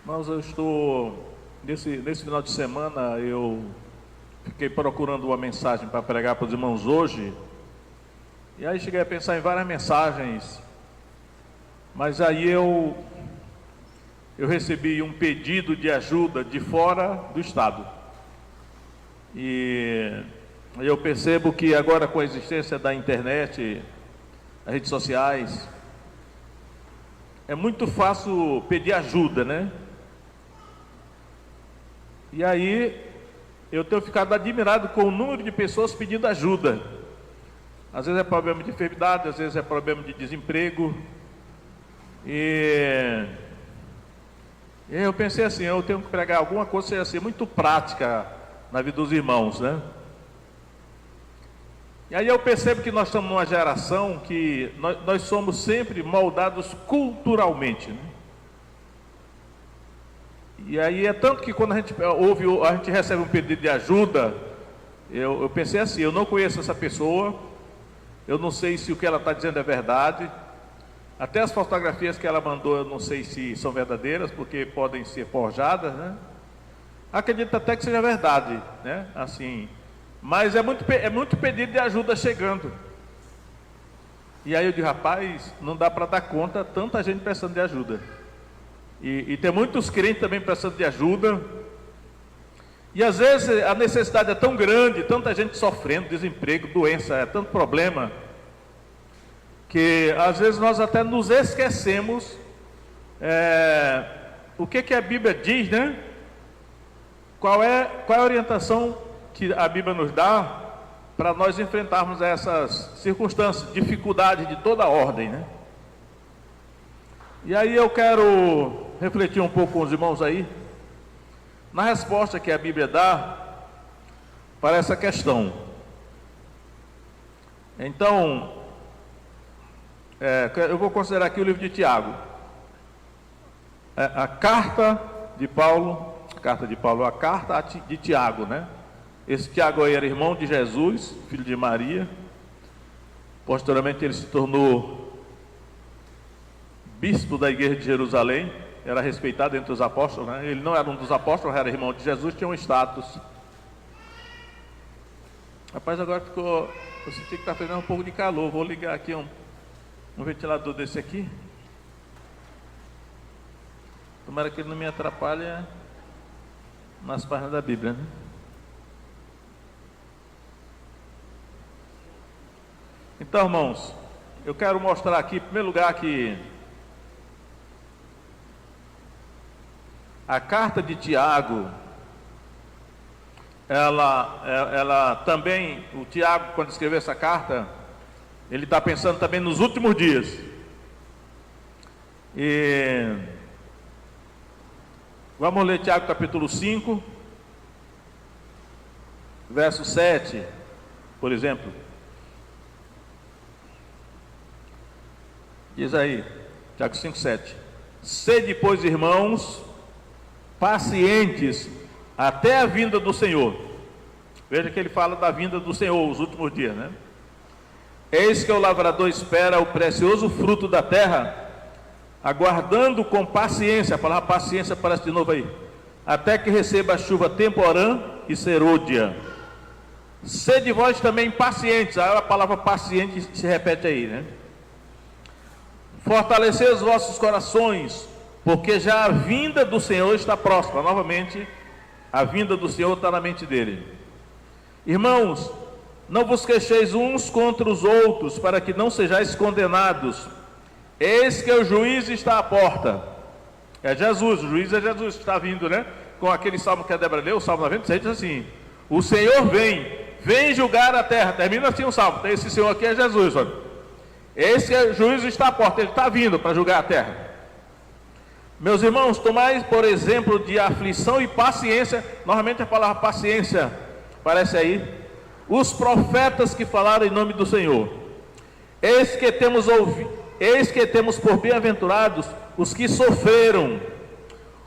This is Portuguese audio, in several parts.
Mas eu estou, nesse final de semana, eu fiquei procurando uma mensagem para pregar para os irmãos hoje, e aí cheguei a pensar em várias mensagens, mas aí eu recebi um pedido de ajuda de fora do estado, e eu percebo que agora com a existência da internet, das redes sociais, é muito fácil pedir ajuda, né? E aí eu tenho ficado admirado com o número de pessoas pedindo ajuda. Às vezes é problema de enfermidade, às vezes é problema de desemprego. E eu pensei assim, eu tenho que pregar alguma coisa que seja assim, muito prática na vida dos irmãos, né? E aí eu percebo que nós estamos numa geração que nós somos sempre moldados culturalmente, né? E aí é tanto que quando a gente recebe um pedido de ajuda, eu pensei assim, eu não conheço essa pessoa, eu não sei se o que ela está dizendo é verdade, até as fotografias que ela mandou eu não sei se são verdadeiras, porque podem ser forjadas, né? Acredito até que seja verdade, né? Assim, mas é muito pedido de ajuda chegando. E aí eu digo, rapaz, não dá para dar conta, tanta gente precisando de ajuda. E tem muitos crentes também precisando de ajuda. E às vezes a necessidade é tão grande, tanta gente sofrendo, desemprego, doença, é tanto problema, que às vezes nós até nos esquecemos o que a Bíblia diz, né? Qual é a orientação que a Bíblia nos dá para nós enfrentarmos essas circunstâncias, dificuldades de toda ordem, né? E aí eu quero refletir um pouco com os irmãos aí, na resposta que a Bíblia dá para essa questão. Então, eu vou considerar aqui o livro de Tiago, a carta de Tiago, né? Esse Tiago aí era irmão de Jesus, filho de Maria. Posteriormente ele se tornou bispo da igreja de Jerusalém, era respeitado entre os apóstolos, né? Ele não era um dos apóstolos, era irmão de Jesus, tinha um status. Rapaz, agora eu senti que está fazendo um pouco de calor, vou ligar aqui um ventilador desse aqui. Tomara que ele não me atrapalhe nas páginas da Bíblia, né? Então, irmãos, eu quero mostrar aqui, em primeiro lugar, que a carta de Tiago, ela também, o Tiago, quando escreveu essa carta, ele está pensando também nos últimos dias. E vamos ler Tiago capítulo 5, verso 7, por exemplo. Diz aí, Tiago 5, 7. Sede, pois, irmãos, pacientes até a vinda do Senhor. Veja que ele fala da vinda do Senhor, os últimos dias, né? Eis que o lavrador espera o precioso fruto da terra, aguardando com paciência, a palavra paciência aparece de novo aí, até que receba a chuva temporã e serôdia. Sede vós também pacientes, a palavra paciente se repete aí, né? Fortalecei os vossos corações, porque já a vinda do Senhor está próxima. Novamente, a vinda do Senhor está na mente dele. Irmãos, não vos queixeis uns contra os outros, para que não sejais condenados. Eis que o juiz está à porta. É Jesus, o juiz é Jesus que está vindo, né? Com aquele salmo que a Débora leu, o salmo 96, diz assim: o Senhor vem julgar a terra. Termina assim o salmo. Esse Senhor aqui é Jesus, olha. Eis que o juízo está à porta, ele está vindo para julgar a terra. Meus irmãos, tomai por exemplo de aflição e paciência. Normalmente a palavra paciência aparece aí. Os profetas que falaram em nome do Senhor. Eis que temos por bem-aventurados os que sofreram.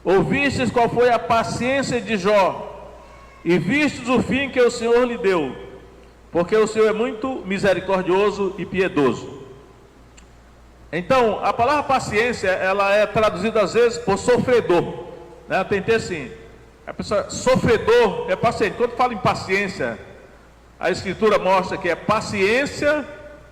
Ouvistes qual foi a paciência de Jó, e vistes o fim que o Senhor lhe deu, porque o Senhor é muito misericordioso e piedoso. Então, a palavra paciência, ela é traduzida às vezes por sofredor. né? Tem texto assim, a pessoa sofredor é paciente. Quando fala em paciência, a Escritura mostra que a paciência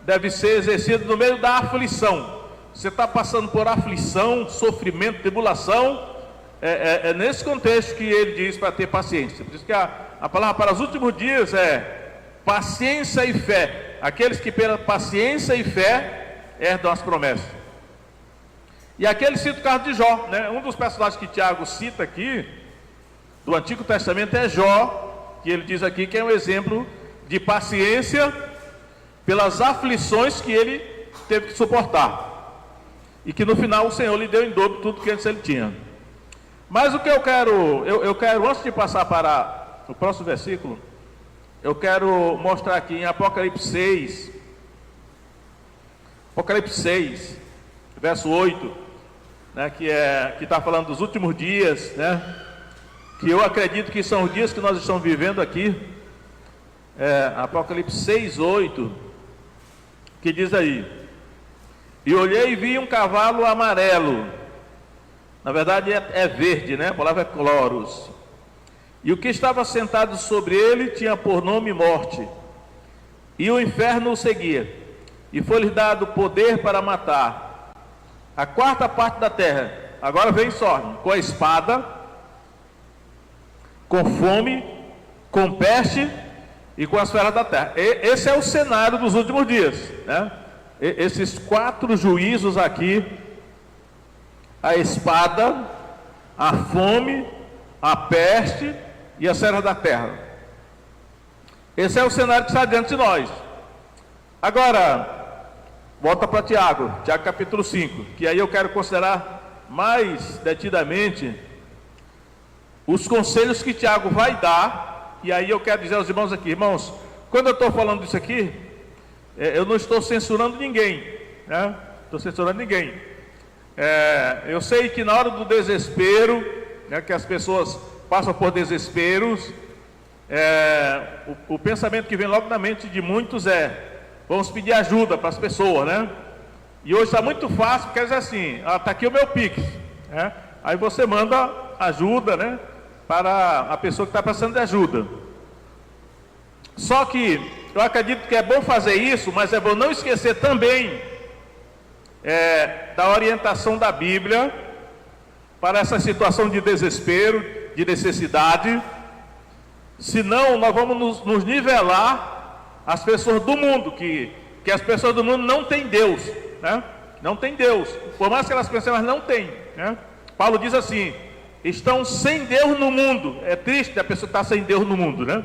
deve ser exercida no meio da aflição. Você está passando por aflição, sofrimento, tribulação, é nesse contexto que ele diz para ter paciência. Por isso que a palavra para os últimos dias é paciência e fé. Aqueles que pela paciência e fé herdam as promessas. E aqui ele cita o caso de Jó, né? Um dos personagens que Tiago cita aqui do Antigo Testamento é Jó, que ele diz aqui que é um exemplo de paciência pelas aflições que ele teve que suportar, e que no final o Senhor lhe deu em dobro tudo que antes ele tinha. Mas o que eu quero, antes de passar para o próximo versículo, eu quero mostrar aqui em Apocalipse 6, verso 8, né, que está falando dos últimos dias, né, que eu acredito que são os dias que nós estamos vivendo aqui. Apocalipse 6, 8, que diz aí: e olhei e vi um cavalo amarelo, na verdade é verde, né? A palavra é cloros, e o que estava sentado sobre ele tinha por nome Morte, e o inferno o seguia, e foi-lhe dado poder para matar a quarta parte da terra. Agora vem só, com a espada, com fome, com peste e com as feras da terra. Esse é o cenário dos últimos dias, né? Esses 4 juízos aqui: a espada, a fome, a peste e as feras da terra. Esse é o cenário que está diante de nós. Agora, volta para Tiago capítulo 5, que aí eu quero considerar mais detidamente os conselhos que Tiago vai dar. E aí eu quero dizer aos irmãos aqui: irmãos, quando eu estou falando isso aqui, eu não estou censurando ninguém, né? Estou censurando ninguém. Eu sei que na hora do desespero, né, que as pessoas passam por desesperos, o pensamento que vem logo na mente de muitos vamos pedir ajuda para as pessoas, né? E hoje está muito fácil, quer dizer assim: está aqui o meu Pix, né? Aí você manda ajuda, né, para a pessoa que está precisando de ajuda. Só que eu acredito que é bom fazer isso, mas é bom não esquecer também da orientação da Bíblia para essa situação de desespero, de necessidade. Senão nós vamos nos nivelar às pessoas do mundo, que as pessoas do mundo não têm Deus, né? Não tem Deus, por mais que elas pensem, mas não tem, né? Paulo diz assim: estão sem Deus no mundo. É triste a pessoa estar sem Deus no mundo, né?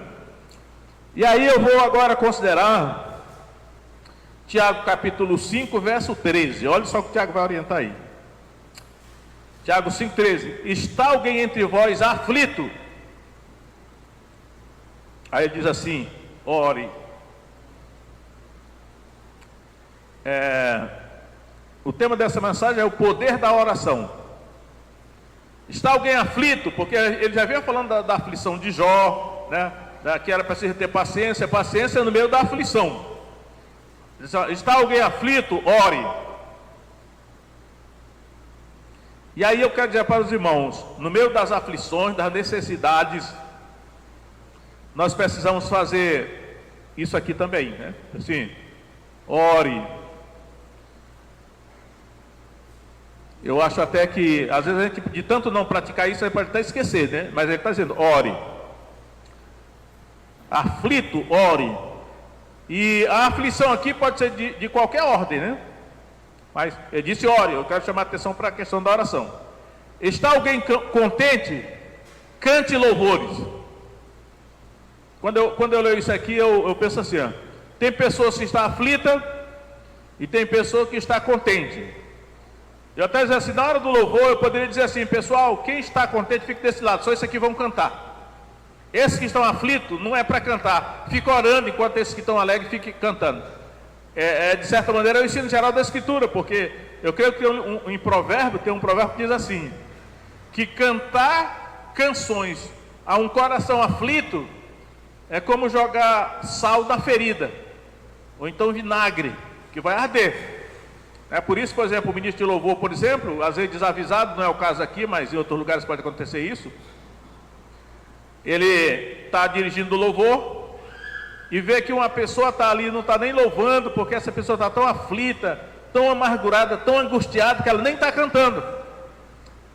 E aí eu vou agora considerar Tiago capítulo 5, verso 13. Olha só o que Tiago vai orientar aí. Tiago 5, 13. Está alguém entre vós aflito? Aí ele diz assim: ore. O tema dessa mensagem é o poder da oração. Está alguém aflito? Porque ele já vinha falando da aflição de Jó, né? Que era preciso ter paciência no meio da aflição. Está alguém aflito? Ore. E aí eu quero dizer para os irmãos: no meio das aflições, das necessidades, nós precisamos fazer isso aqui também, né? Assim, ore. Eu acho até que às vezes a gente, de tanto não praticar isso, a gente pode até esquecer, né? Mas ele está dizendo: ore. Aflito, ore. E a aflição aqui pode ser de qualquer ordem, né? Mas ele disse ore. Eu quero chamar a atenção para a questão da oração. Está alguém contente? Cante louvores. Quando eu leio isso aqui, eu penso assim: ó, tem pessoas que estão aflitas e tem pessoas que estão contentes. Eu até dizer assim, na hora do louvor eu poderia dizer assim: pessoal, quem está contente fica desse lado, só isso aqui vão cantar. Esses que estão aflitos não é para cantar, fica orando, enquanto esses que estão alegres fiquem cantando. De certa maneira é o ensino geral da Escritura, porque eu creio que tem um provérbio que diz assim: que cantar canções a um coração aflito é como jogar sal na ferida, ou então vinagre, que vai arder. É por isso, por exemplo, o ministro de louvor, por exemplo, às vezes desavisado, não é o caso aqui, mas em outros lugares pode acontecer isso. Ele está dirigindo o louvor e vê que uma pessoa está ali, não está nem louvando, porque essa pessoa está tão aflita, tão amargurada, tão angustiada, que ela nem está cantando.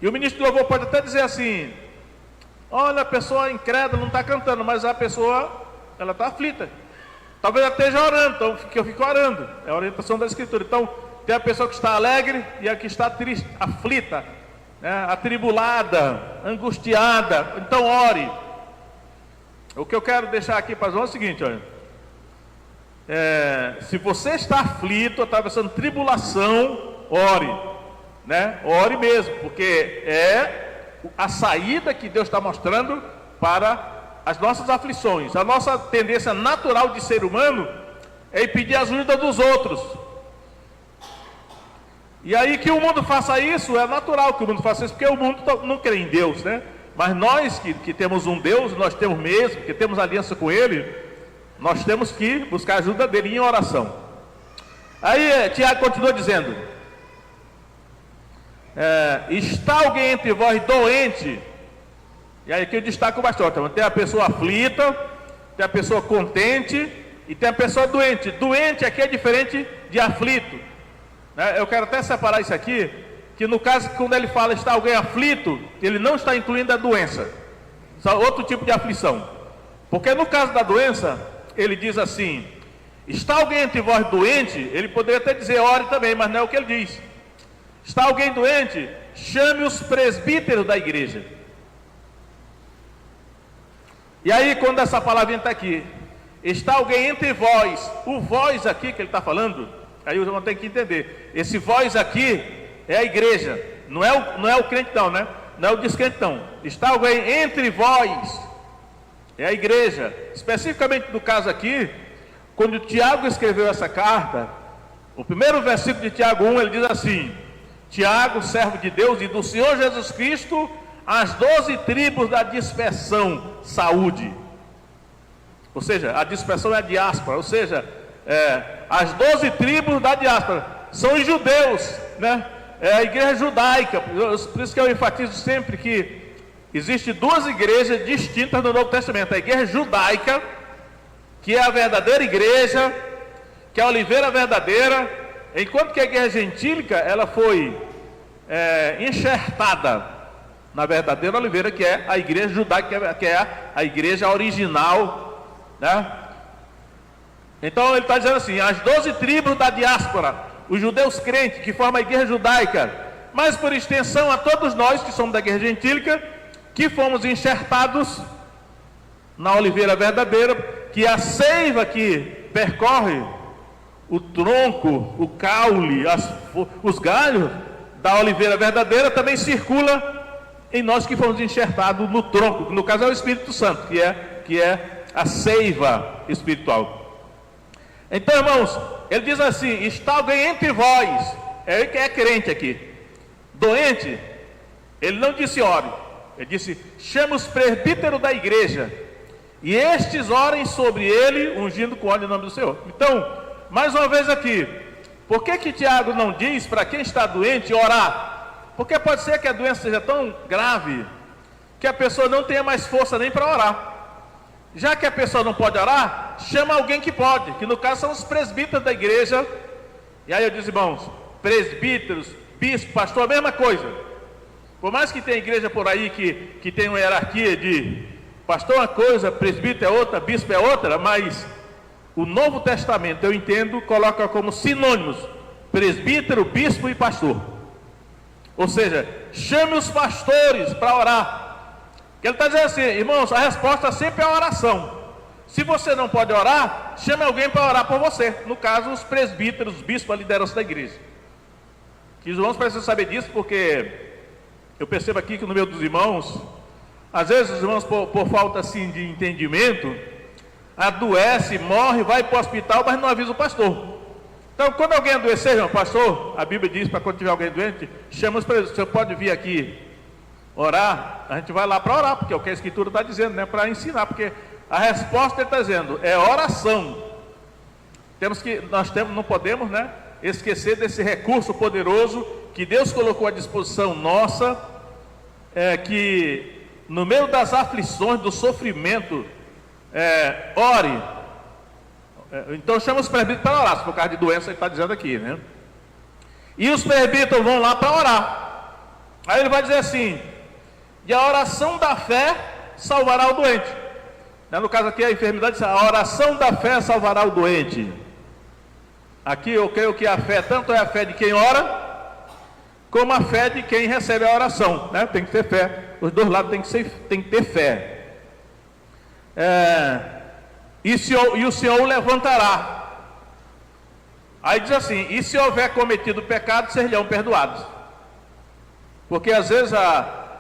E o ministro de louvor pode até dizer assim: olha, a pessoa incrédula não está cantando, mas a pessoa, ela está aflita. Talvez ela esteja orando, então que eu fico orando. É a orientação da Escritura. Então, tem a pessoa que está alegre e a que está triste, aflita, né, atribulada, angustiada. Então, ore. O que eu quero deixar aqui para os irmãos é o seguinte, olha. Se você está aflito, atravessando tribulação, ore, né? Ore mesmo, porque é a saída que Deus está mostrando para as nossas aflições. A nossa tendência natural de ser humano é pedir ajuda dos outros. E aí que o mundo faça isso, é natural que o mundo faça isso, porque o mundo não crê em Deus, né? Mas nós que temos um Deus, nós temos mesmo, que temos aliança com Ele, nós temos que buscar a ajuda dele em oração. Aí Tiago continua dizendo: está alguém entre vós doente? E aí que eu destaco bastante. Tem a pessoa aflita, tem a pessoa contente e tem a pessoa doente. Doente aqui é diferente de aflito, né? Eu quero até separar isso aqui, que no caso, quando ele fala está alguém aflito, ele não está incluindo a doença, só outro tipo de aflição. Porque no caso da doença, ele diz assim: está alguém entre vós doente? Ele poderia até dizer ore também, mas não é o que ele diz. Está alguém doente? Chame os presbíteros da igreja. E aí, quando essa palavrinha está aqui, está alguém entre vós, o vós aqui que ele está falando, aí o irmão tem que entender, esse vós aqui é a igreja, não é o crentão, né? Não é o descrentão. Está alguém entre vós, é a igreja. Especificamente no caso aqui, quando Tiago escreveu essa carta, o primeiro versículo de Tiago 1, ele diz assim: Tiago, servo de Deus e do Senhor Jesus Cristo, as 12 tribos da dispersão, saúde. Ou seja, a dispersão é a diáspora, ou seja, as 12 tribos da diáspora são os judeus, né? É a igreja judaica. Por isso que eu enfatizo sempre que existem duas igrejas distintas no Novo Testamento: a igreja judaica, que é a verdadeira igreja, que é a oliveira verdadeira, enquanto que a igreja gentílica, ela foi enxertada na verdadeira oliveira, que é a igreja judaica, que é a igreja original, né? Então ele está dizendo assim: as 12 tribos da diáspora, os judeus crentes que formam a igreja judaica, mas por extensão a todos nós que somos da igreja gentílica, que fomos enxertados na oliveira verdadeira, que é a seiva que percorre o tronco, o caule, os galhos da oliveira verdadeira, também circula em nós que fomos enxertados no tronco, que no caso é o Espírito Santo, que é a seiva espiritual. Então, irmãos, ele diz assim: está alguém entre vós, é ele que é crente aqui, doente. Ele não disse ore, ele disse: chama os presbíteros da igreja, e estes orem sobre ele, ungindo com óleo em nome do Senhor. Então, mais uma vez aqui, por que Tiago não diz para quem está doente orar? Porque pode ser que a doença seja tão grave que a pessoa não tenha mais força nem para orar. Já que a pessoa não pode orar, chama alguém que pode, que no caso são os presbíteros da igreja. E aí eu disse, irmãos, presbíteros, bispo, pastor, a mesma coisa. Por mais que tenha igreja por aí que tem uma hierarquia de pastor é uma coisa, presbítero é outra, bispo é outra, mas o Novo Testamento, eu entendo, coloca como sinônimos presbítero, bispo e pastor. Ou seja, chame os pastores para orar. Ele está dizendo assim, irmãos, a resposta sempre é a oração. Se você não pode orar, chame alguém para orar por você. No caso, os presbíteros, os bispos, a liderança da igreja. Que os irmãos precisam saber disso, porque eu percebo aqui que no meio dos irmãos, às vezes os irmãos, por falta assim de entendimento, adoece, morre, vai para o hospital, mas não avisa o pastor. Então, quando alguém adoecer, irmão, pastor, a Bíblia diz para quando tiver alguém doente, chama os presbíteros, você pode vir aqui orar, a gente vai lá para orar, porque é o que a Escritura está dizendo, né? Para ensinar, porque a resposta ele está dizendo, é oração. Não podemos, né? esquecer desse recurso poderoso que Deus colocou à disposição nossa, que no meio das aflições, do sofrimento, ore. Então chama os presbíteros para orar, se por causa de doença ele está dizendo aqui, né? E os presbíteros vão lá para orar. Aí ele vai dizer assim: e a oração da fé salvará o doente. No caso aqui a enfermidade, a oração da fé salvará o doente. Aqui eu creio que a fé, tanto é a fé de quem ora, como a fé de quem recebe a oração, né? Tem que ter fé, os dois lados tem que ter fé. E o Senhor o levantará. Aí diz assim: e se houver cometido pecado, serão perdoados. Porque às vezes,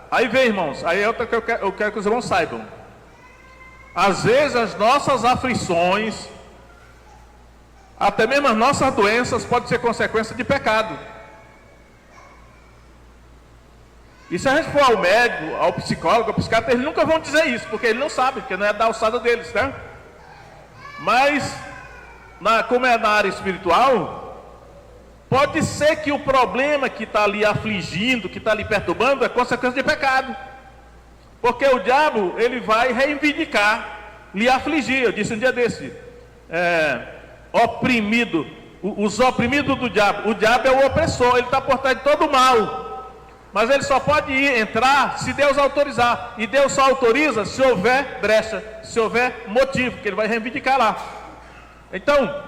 aí vem, irmãos, aí é outra que eu quero que os irmãos saibam. Às vezes as nossas aflições, até mesmo as nossas doenças, podem ser consequência de pecado. E se a gente for ao médico, ao psicólogo, ao psiquiatra, eles nunca vão dizer isso, porque eles não sabem, porque não é da alçada deles, né? Mas, como é na área espiritual, pode ser que o problema que está ali afligindo, que está ali perturbando, é consequência de pecado. Porque o diabo, ele vai reivindicar, lhe afligir. Eu disse um dia desse, oprimido, os oprimidos do diabo. O diabo é o opressor, ele está por trás de todo o mal. Mas ele só pode entrar se Deus autorizar. E Deus só autoriza se houver brecha, se houver motivo, que ele vai reivindicar lá. Então,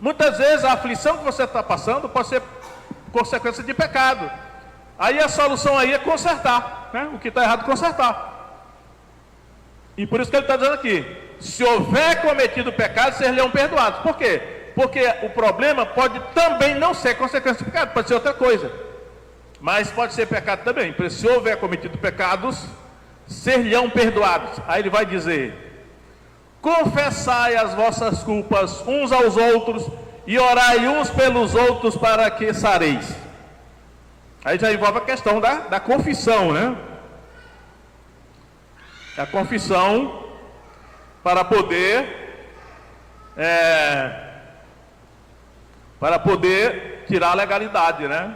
muitas vezes a aflição que você está passando pode ser consequência de pecado. Aí a solução aí é consertar, né? O que está errado, consertar. E por isso que ele está dizendo aqui: se houver cometido pecado, serão perdoados. Por quê? Porque o problema pode também não ser consequência de pecado, pode ser outra coisa. Mas pode ser pecado também. Por isso, se houver cometido pecados, serão perdoados. Aí ele vai dizer: confessai as vossas culpas uns aos outros e orai uns pelos outros para que sareis. Aí já envolve a questão da confissão, né? A confissão para poder tirar a legalidade, né?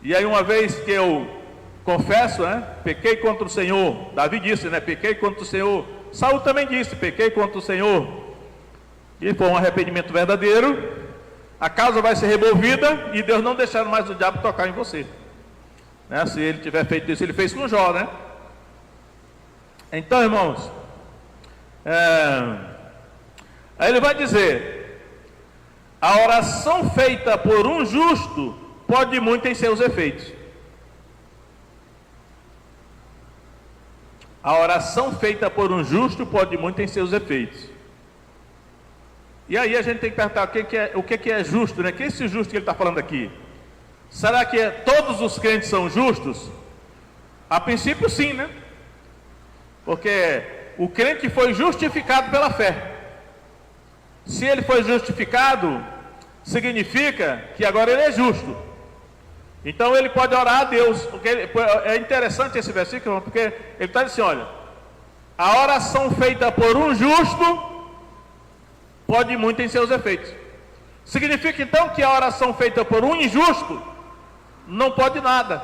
E aí uma vez que eu confesso, né? Pequei contra o Senhor. Davi disse, né? Pequei contra o Senhor. Saul também disse: pequei contra o Senhor. E foi um arrependimento verdadeiro. A causa vai ser removida e Deus não deixará mais o diabo tocar em você, né? Se ele tiver feito isso, ele fez com Jó, né? Então, irmãos, aí ele vai dizer: a oração feita por um justo pode muito em seus efeitos. A oração feita por um justo pode muito em seus efeitos. E aí a gente tem que perguntar o que é justo, né? Que é esse justo que ele está falando aqui? Será que todos os crentes são justos? A princípio sim, né? Porque o crente foi justificado pela fé. Se ele foi justificado, significa que agora ele é justo. Então ele pode orar a Deus. Porque é interessante esse versículo, porque ele está dizendo assim: olha, a oração feita por um justo pode muito em seus efeitos. Significa então que a oração feita por um injusto não pode nada.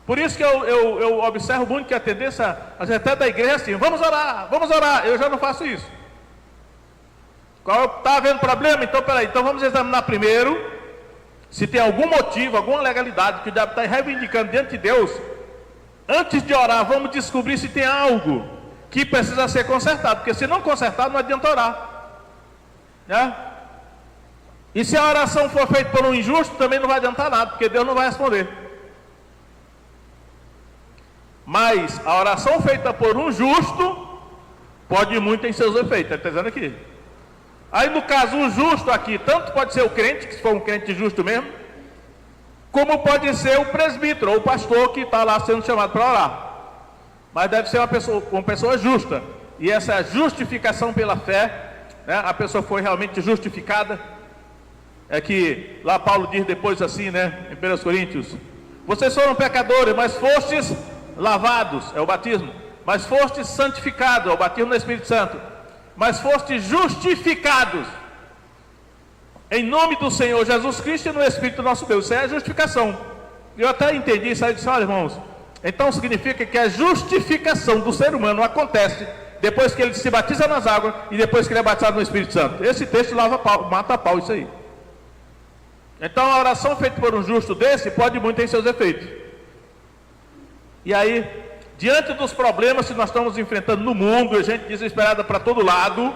Por isso que eu observo muito que a tendência, até da igreja, assim: vamos orar, vamos orar. Eu já não faço isso. Está havendo problema? Então peraí, então vamos examinar primeiro se tem algum motivo, alguma legalidade que o diabo está reivindicando diante de Deus. Antes de orar, vamos descobrir se tem algo que precisa ser consertado, porque se não consertar, não adianta orar, né? E se a oração for feita por um injusto, também não vai adiantar nada, porque Deus não vai responder. Mas a oração feita por um justo pode muito em seus efeitos. Ele está dizendo aqui. Aí no caso, o justo aqui, tanto pode ser o crente, que se for um crente justo mesmo, como pode ser o presbítero ou o pastor que está lá sendo chamado para orar. Mas deve ser uma pessoa justa. E essa justificação pela fé, né, a pessoa foi realmente justificada. É que lá Paulo diz depois assim, né, em 1 Coríntios: vocês foram pecadores, mas fostes lavados, é o batismo, mas fostes santificados, é o batismo no Espírito Santo, mas fostes justificados em nome do Senhor Jesus Cristo e no Espírito do nosso Deus. Isso é a justificação. Eu até entendi isso aí e disse: olha, irmãos, então significa que a justificação do ser humano acontece depois que ele se batiza nas águas e depois que ele é batizado no Espírito Santo. Esse texto mata a pau isso aí. Então a oração feita por um justo desse pode muito em seus efeitos. E aí, diante dos problemas que nós estamos enfrentando no mundo, a gente desesperada para todo lado,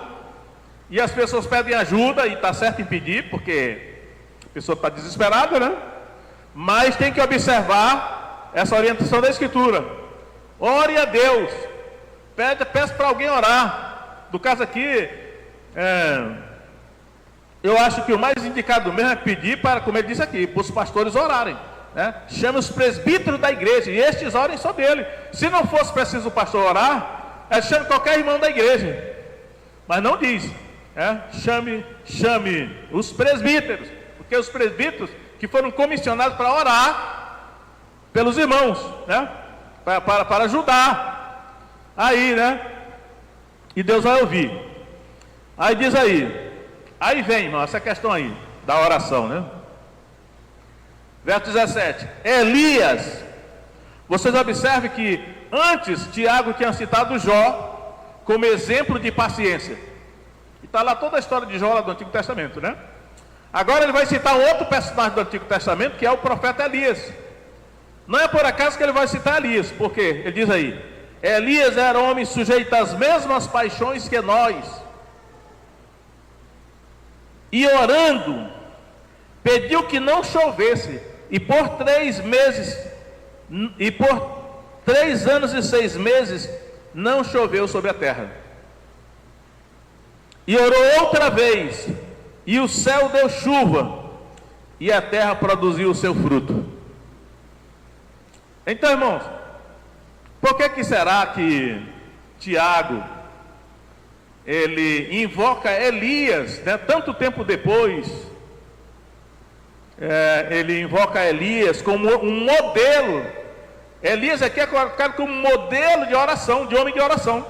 e as pessoas pedem ajuda, e está certo em pedir, porque a pessoa está desesperada, né? Mas tem que observar essa orientação da Escritura. Ore a Deus, peça para alguém orar. No caso aqui, eu acho que o mais indicado mesmo é pedir para, como ele disse aqui, para os pastores orarem, né? Chame os presbíteros da igreja, e estes orem só dele. Se não fosse preciso o pastor orar, chame qualquer irmão da igreja, mas não diz, chame os presbíteros, porque os presbíteros que foram comissionados para orar pelos irmãos, né? Para ajudar aí, né? E Deus vai ouvir. Aí diz aí vem, irmão, essa questão aí da oração, né? Verso 17: Elias. Vocês observem que antes Tiago tinha citado Jó como exemplo de paciência, e está lá toda a história de Jó lá do Antigo Testamento, né? Agora ele vai citar um outro personagem do Antigo Testamento, que é o profeta Elias. Não é por acaso que ele vai citar Elias, porque ele diz aí: Elias era homem sujeito às mesmas paixões que nós, e orando, pediu que não chovesse, e por 3 anos e 6 meses não choveu sobre a terra. E orou outra vez, e o céu deu chuva, e a terra produziu o seu fruto. Então, irmãos, por que será que Tiago, ele invoca Elias, né, tanto tempo depois, ele invoca Elias como um modelo? Elias aqui é colocado como modelo de oração, de homem de oração.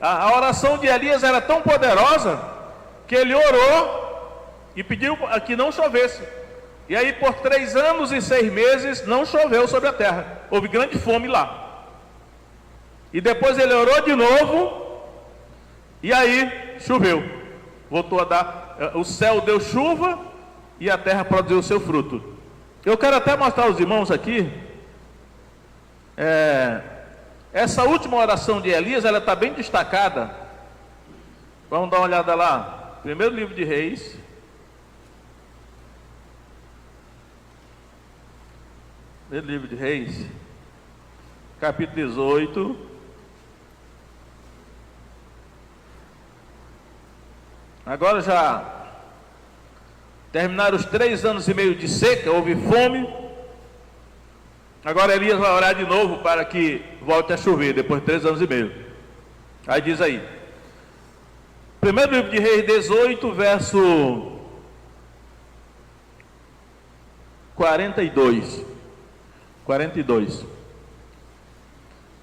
A oração de Elias era tão poderosa que ele orou e pediu que não chovesse. E aí por 3 anos e 6 meses não choveu sobre a terra. Houve grande fome lá. E depois ele orou de novo, e aí choveu. Voltou a dar, o céu deu chuva e a terra produziu o seu fruto. Eu quero até mostrar aos irmãos aqui, essa última oração de Elias, ela está bem destacada. Vamos dar uma olhada lá. Primeiro livro de Reis. Primeiro livro de Reis, capítulo 18. Agora já terminaram os 3 anos e meio de seca, houve fome. Agora Elias vai orar de novo para que volte a chover, depois de 3 anos e meio. Aí diz aí, primeiro livro de Reis 18, verso 42.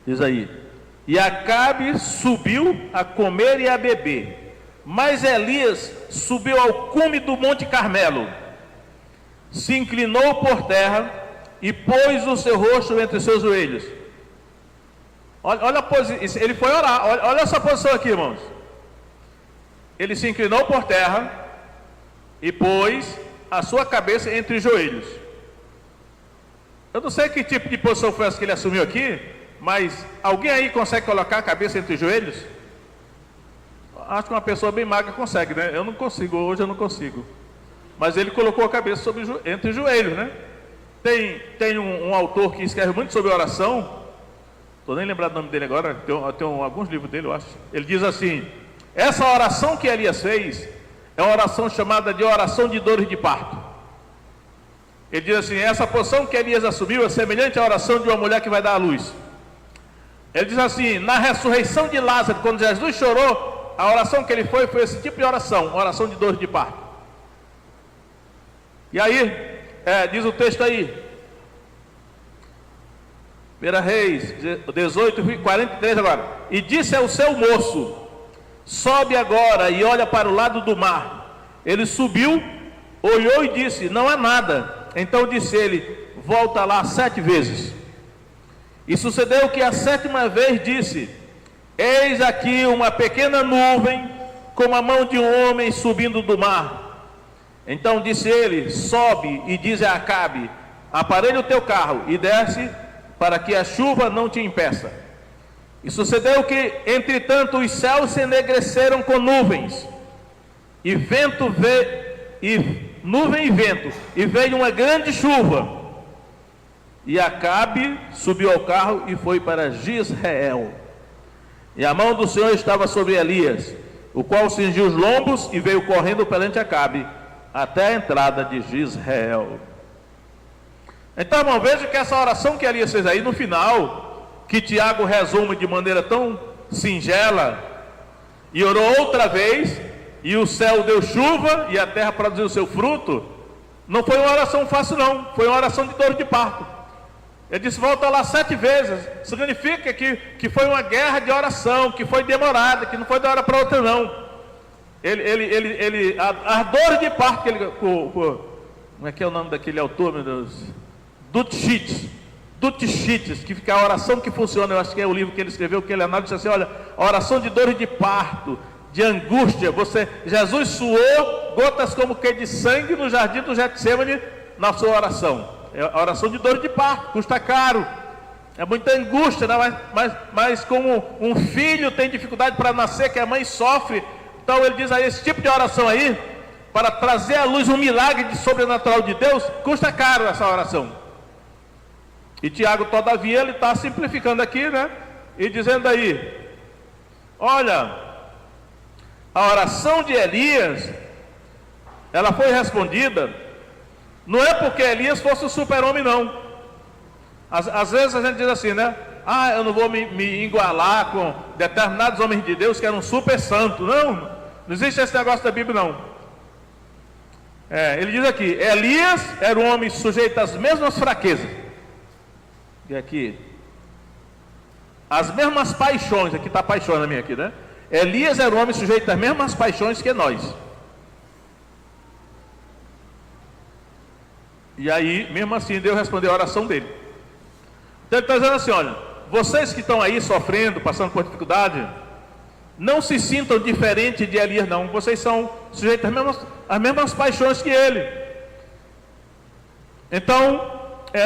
Diz aí: E Acabe subiu a comer e a beber, mas Elias subiu ao cume do Monte Carmelo, se inclinou por terra e pôs o seu rosto entre seus joelhos. Olha a posição, ele foi orar, olha essa posição aqui, irmãos. Ele se inclinou por terra e pôs a sua cabeça entre os joelhos. Eu não sei que tipo de posição foi essa que ele assumiu aqui, mas alguém aí consegue colocar a cabeça entre os joelhos? Acho que uma pessoa bem magra consegue, né? Eu não consigo, hoje eu não consigo. Mas ele colocou a cabeça entre os joelhos, né? Tem um autor que escreve muito sobre oração, estou nem lembrado o nome dele agora, tem alguns livros dele, eu acho. Ele diz assim: essa oração que Elias fez é uma oração chamada de oração de dores de parto. Ele diz assim: essa posição que Elias assumiu é semelhante à oração de uma mulher que vai dar à luz. Ele diz assim: na ressurreição de Lázaro, quando Jesus chorou, a oração que ele foi esse tipo de oração, oração de dores de parto. E aí, diz o texto aí, 1 Reis 18, 43 agora: e disse ao seu moço: sobe agora e olha para o lado do mar. Ele subiu, olhou e disse: não é nada. Então disse ele: volta lá 7 vezes. E sucedeu que a 7ª vez disse: eis aqui uma pequena nuvem, como a mão de um homem subindo do mar. Então disse ele: sobe e diz a Acabe: aparelha o teu carro e desce, para que a chuva não te impeça. E sucedeu que, entretanto, os céus se enegreceram com nuvens, e nuvem e vento, e veio uma grande chuva. E Acabe subiu ao carro e foi para Jezreel. E a mão do Senhor estava sobre Elias, o qual cingiu os lombos e veio correndo perante Acabe, até a entrada de Jezreel. Então, irmão, veja que essa oração que Elias fez aí no final, que Tiago resume de maneira tão singela, e orou outra vez, e o céu deu chuva, e a terra produziu o seu fruto, não foi uma oração fácil não, foi uma oração de dor de parto. Ele disse: volta lá 7 vezes, significa que foi uma guerra de oração, que foi demorada, que não foi de uma hora para outra não. A dor de parto que ele, como é que é o nome daquele autor, meu Deus? Dutchites, que fica a oração que funciona, eu acho que é o livro que ele escreveu, que ele analisa assim: olha, a oração de dor de parto, de angústia. Jesus suou gotas como que de sangue no jardim do Getsêmani na sua oração. É a oração de dor de parto, custa caro, é muita angústia, né? mas como um filho tem dificuldade para nascer, que a mãe sofre, então ele diz aí, esse tipo de oração aí, para trazer à luz um milagre de sobrenatural de Deus, custa caro essa oração. E Tiago, todavia, ele está simplificando aqui, né? E dizendo aí: olha, a oração de Elias, ela foi respondida, não é porque Elias fosse um super-homem não. Às vezes a gente diz assim, né? Eu não vou me igualar com determinados homens de Deus que eram super santos. Não existe esse negócio da Bíblia não. Ele diz aqui: Elias era um homem sujeito às mesmas fraquezas, e aqui as mesmas paixões. Aqui está paixão na minha aqui, né? Elias era um homem sujeito às mesmas paixões que nós. E aí, mesmo assim, Deus respondeu a oração dele. Então ele está dizendo assim: olha, vocês que estão aí sofrendo, passando por dificuldade, não se sintam diferente de Elias não. Vocês são sujeitos às mesmas paixões que ele. Então,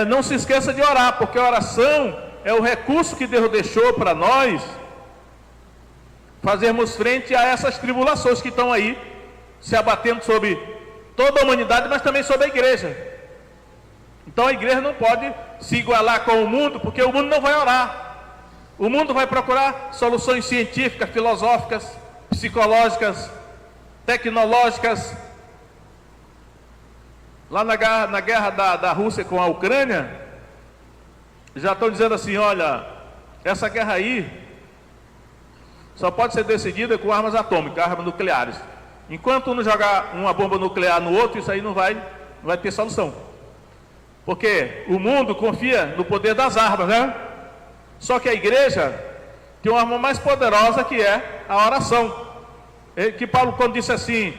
não se esqueça de orar, porque a oração é o recurso que Deus deixou para nós fazermos frente a essas tribulações que estão aí se abatendo sobre toda a humanidade, mas também sobre a igreja. Então a igreja não pode se igualar com o mundo, porque o mundo não vai orar. O mundo vai procurar soluções científicas, filosóficas, psicológicas, tecnológicas. Lá na guerra da Rússia com a Ucrânia, já estão dizendo assim: olha, essa guerra aí só pode ser decidida com armas atômicas, armas nucleares. Enquanto um não jogar uma bomba nuclear no outro, isso aí não vai ter solução. Porque o mundo confia no poder das armas, né? Só que a igreja tem uma arma mais poderosa, que é a oração. Que Paulo, quando disse assim: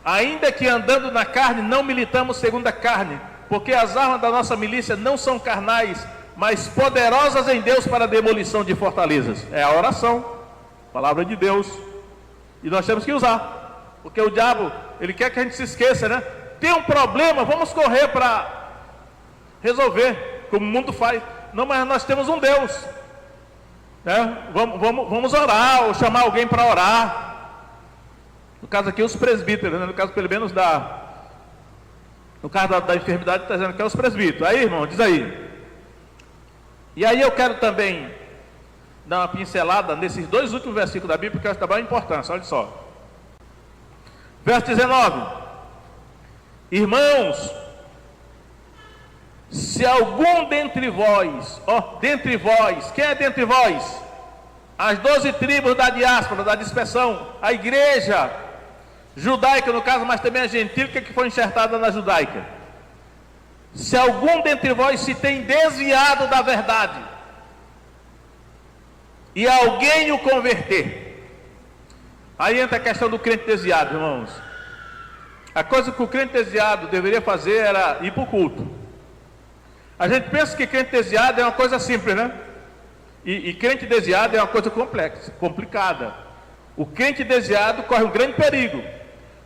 ainda que andando na carne, não militamos segundo a carne, porque as armas da nossa milícia não são carnais, mas poderosas em Deus para a demolição de fortalezas. É a oração, palavra de Deus. E nós temos que usar, porque o diabo, ele quer que a gente se esqueça, né? Tem um problema, vamos correr para resolver, como o mundo faz. Não, mas nós temos um Deus, né? Vamos orar, ou chamar alguém para orar. No caso aqui, os presbíteros, né? No caso, pelo menos no caso da enfermidade, está dizendo que é os presbíteros. Aí, irmão, diz aí. E aí eu quero também dar uma pincelada nesses 2 últimos versículos da Bíblia, porque eu acho que dá importância. Olha só, verso 19: irmãos, se algum dentre vós, quem é dentre vós? As 12 tribos da diáspora, da dispersão, a igreja judaica no caso, mas também a gentílica que foi enxertada na judaica. Se algum dentre vós se tem desviado da verdade, e alguém o converter, aí entra a questão do crente desviado, irmãos. a coisa que o crente desviado deveria fazer era ir para o culto. A gente pensa que crente desviado é uma coisa simples, né? E crente desviado é uma coisa complexa, complicada. O crente desviado corre um grande perigo,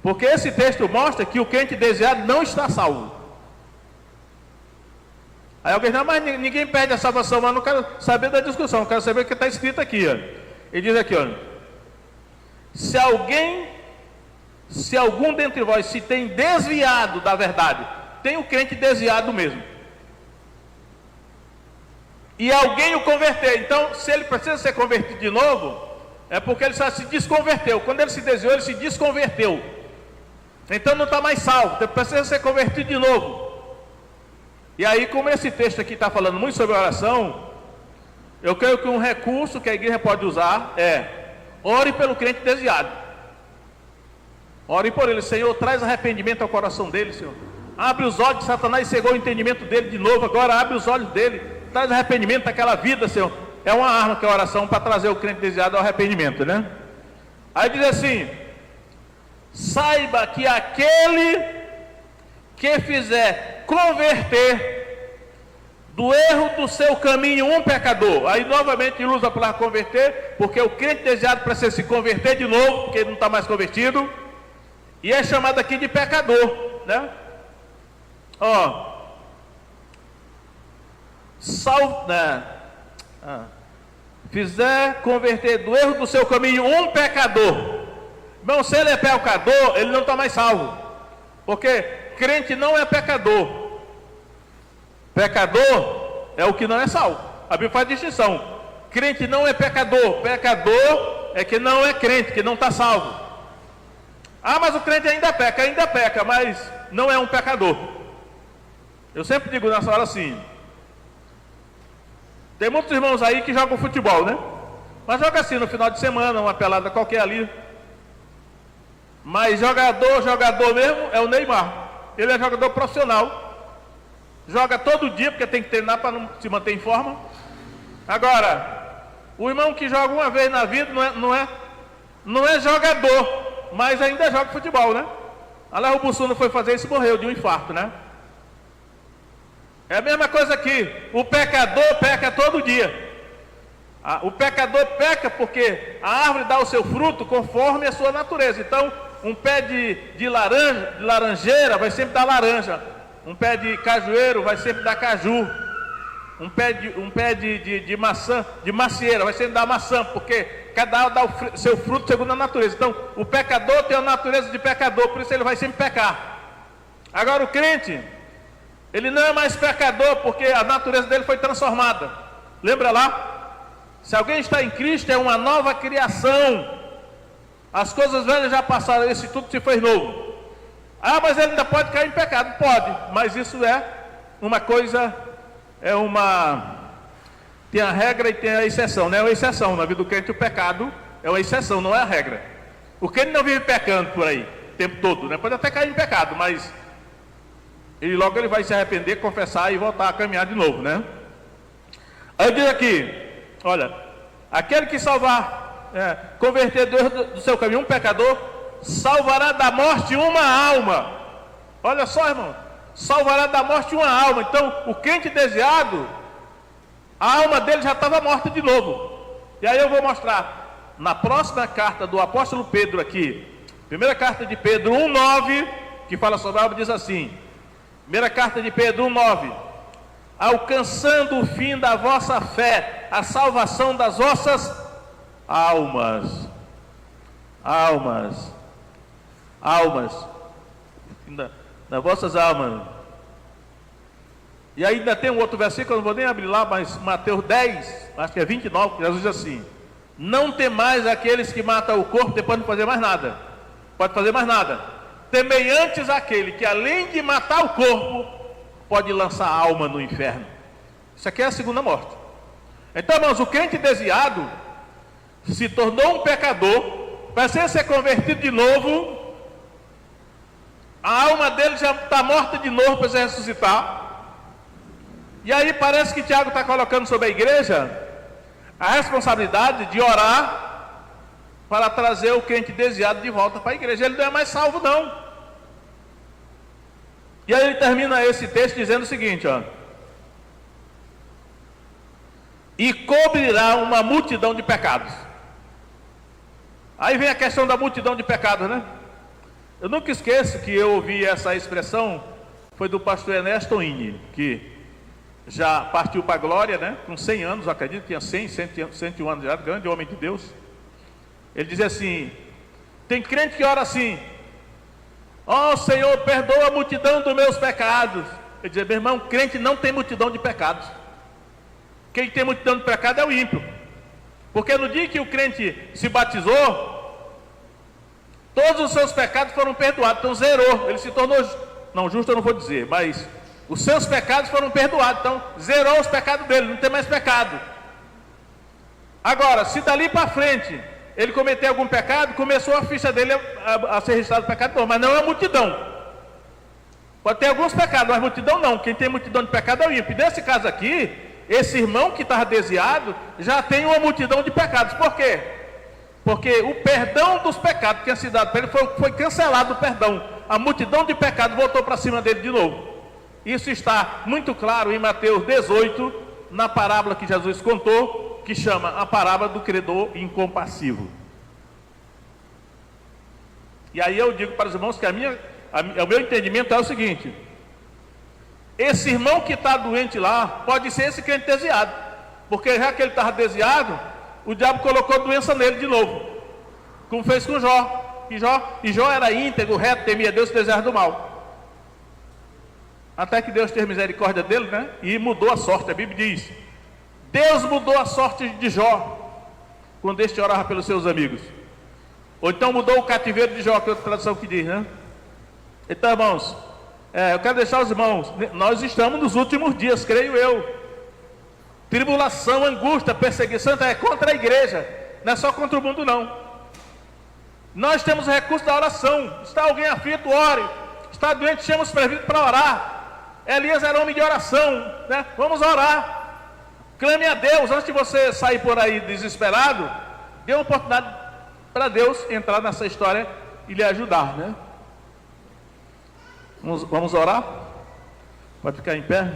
porque esse texto mostra que o crente desviado não está salvo. Aí alguém diz, não, mas ninguém perde a salvação, mas não quero saber da discussão, quero saber o que está escrito aqui, ó. Ele diz aqui, ó, se algum dentre vós se tem desviado da verdade, tem o crente desviado mesmo, e alguém o converter, então se ele precisa ser convertido de novo, é porque ele só se desconverteu. Quando ele se desviou, ele se desconverteu, então não está mais salvo, então precisa ser convertido de novo. E aí, como esse texto aqui está falando muito sobre oração, eu creio que um recurso que a igreja pode usar é: ore pelo crente desviado. Ore por ele. Senhor, traz arrependimento ao coração dele, Senhor. Abre os olhos, Satanás cegou o entendimento dele de novo, agora abre os olhos dele, traz arrependimento àquela vida, Senhor. É uma arma que é a oração para trazer o crente desviado ao arrependimento, né? Aí diz assim: saiba que aquele que fizer converter do erro do seu caminho um pecador. Aí novamente ele usa a palavra converter, porque o crente desviado precisa se converter de novo, porque ele não está mais convertido, e é chamado aqui de pecador, né? Ó, fizer converter do erro do seu caminho um pecador. Irmão, se ele é pecador, ele não está mais salvo, porque crente não é pecador. Pecador é o que não é salvo. A Bíblia faz distinção. Crente não é pecador. Pecador é que não é crente, que não está salvo. Ah, mas o crente ainda peca, mas não é um pecador. Eu sempre digo nessa hora assim: tem muitos irmãos aí que jogam futebol, né? Mas joga assim no final de semana, uma pelada qualquer ali. Mas jogador mesmo é o Neymar. Ele é jogador profissional, joga todo dia porque tem que treinar para não se manter em forma. Agora, o irmão que joga uma vez na vida não é jogador, mas ainda joga futebol, né? Aliás, o Bussuna foi fazer isso e morreu de um infarto, né? É a mesma coisa aqui. O pecador peca todo dia. O pecador peca porque a árvore dá o seu fruto conforme a sua natureza. Então, um pé de laranjeira vai sempre dar laranja. Um pé de cajueiro vai sempre dar caju. Um pé de maçã, de macieira, vai sempre dar maçã, porque cada árvore dá o seu fruto segundo a natureza. Então, o pecador tem a natureza de pecador, por isso ele vai sempre pecar. Agora, o crente, ele não é mais pecador, porque a natureza dele foi transformada. Lembra lá? Se alguém está em Cristo, é uma nova criação. As coisas velhas já passaram, esse tudo se fez novo. Ah, mas ele ainda pode cair em pecado. Pode, mas isso é uma coisa, tem a regra e tem a exceção, né? É uma exceção, na vida do crente o pecado é uma exceção, não é a regra. O crente não vive pecando por aí, o tempo todo, né? Pode até cair em pecado, mas logo ele vai se arrepender, confessar e voltar a caminhar de novo, né? Aí diz aqui, olha, aquele que converter do seu caminho um pecador, salvará da morte uma alma. Olha só, irmão, salvará da morte uma alma. Então, o crente desviado, a alma dele já estava morta de novo. E aí eu vou mostrar na próxima carta do apóstolo Pedro aqui, primeira carta de Pedro 1:9, que fala sobre a alma, diz assim, primeira carta de Pedro 1:9: alcançando o fim da vossa fé, a salvação das vossas almas. Das vossas almas. E ainda tem um outro versículo, eu não vou nem abrir lá, mas Mateus 10, acho que é 29, que Jesus diz assim: não temais aqueles que matam o corpo, depois não fazer mais nada. Pode fazer mais nada. Temei antes aquele que, além de matar o corpo, pode lançar a alma no inferno. Isso aqui é a segunda morte. Então, irmãos, o crente desviado se tornou um pecador, precisa ser convertido de novo, a alma dele já está morta de novo, precisa ressuscitar. E aí parece que Tiago está colocando sobre a igreja a responsabilidade de orar para trazer o crente desviado de volta para a igreja. Ele não é mais salvo, não. E aí ele termina esse texto dizendo o seguinte, ó: e cobrirá uma multidão de pecados. Aí vem a questão da multidão de pecados, né? Eu nunca esqueço que eu ouvi essa expressão, foi do pastor Ernesto Inni, que já partiu para a glória, né? Com 100 anos, acredito, tinha 101 anos já, grande homem de Deus. Ele dizia assim: tem crente que ora assim: ó Senhor, perdoa a multidão dos meus pecados. Ele dizia: meu irmão, crente não tem multidão de pecados. Quem tem multidão de pecados é o ímpio. Porque no dia que o crente se batizou, todos os seus pecados foram perdoados. Então zerou, ele se tornou, não, justo eu não vou dizer, mas os seus pecados foram perdoados. Então zerou os pecados dele, não tem mais pecado. Agora, se dali para frente ele cometer algum pecado, começou a ficha dele a ser registrado pecador, mas não é a multidão. Pode ter alguns pecados, mas multidão não. Quem tem multidão de pecado é o ímpio. Nesse caso aqui, esse irmão que estava desviado já tem uma multidão de pecados. Por quê? Porque o perdão dos pecados que tinha sido dado para ele foi cancelado o perdão. A multidão de pecados voltou para cima dele de novo. Isso está muito claro em Mateus 18, na parábola que Jesus contou, que chama a parábola do credor incompassivo. E aí eu digo para os irmãos que o meu entendimento é o seguinte: esse irmão que está doente lá, pode ser esse crente desviado, porque já que ele estava desviado, o diabo colocou doença nele de novo, como fez com Jó. E Jó era íntegro, reto, temia Deus e desejava do mal. Até que Deus teve misericórdia dele, né? E mudou a sorte. A Bíblia diz: Deus mudou a sorte de Jó quando este orava pelos seus amigos. Ou então mudou o cativeiro de Jó, que é outra tradução que diz, né? Então, irmãos, eu quero deixar os irmãos, nós estamos nos últimos dias, creio eu. Tribulação, angústia, perseguição é contra a igreja, não é só contra o mundo não. Nós temos o recurso da oração. Está alguém aflito, ore. Está doente, chama os presbíteros para orar. Elias era homem de oração, né? Vamos orar. Clame a Deus. Antes de você sair por aí desesperado, dê uma oportunidade para Deus entrar nessa história e lhe ajudar, né? Vamos orar? Pode ficar em pé?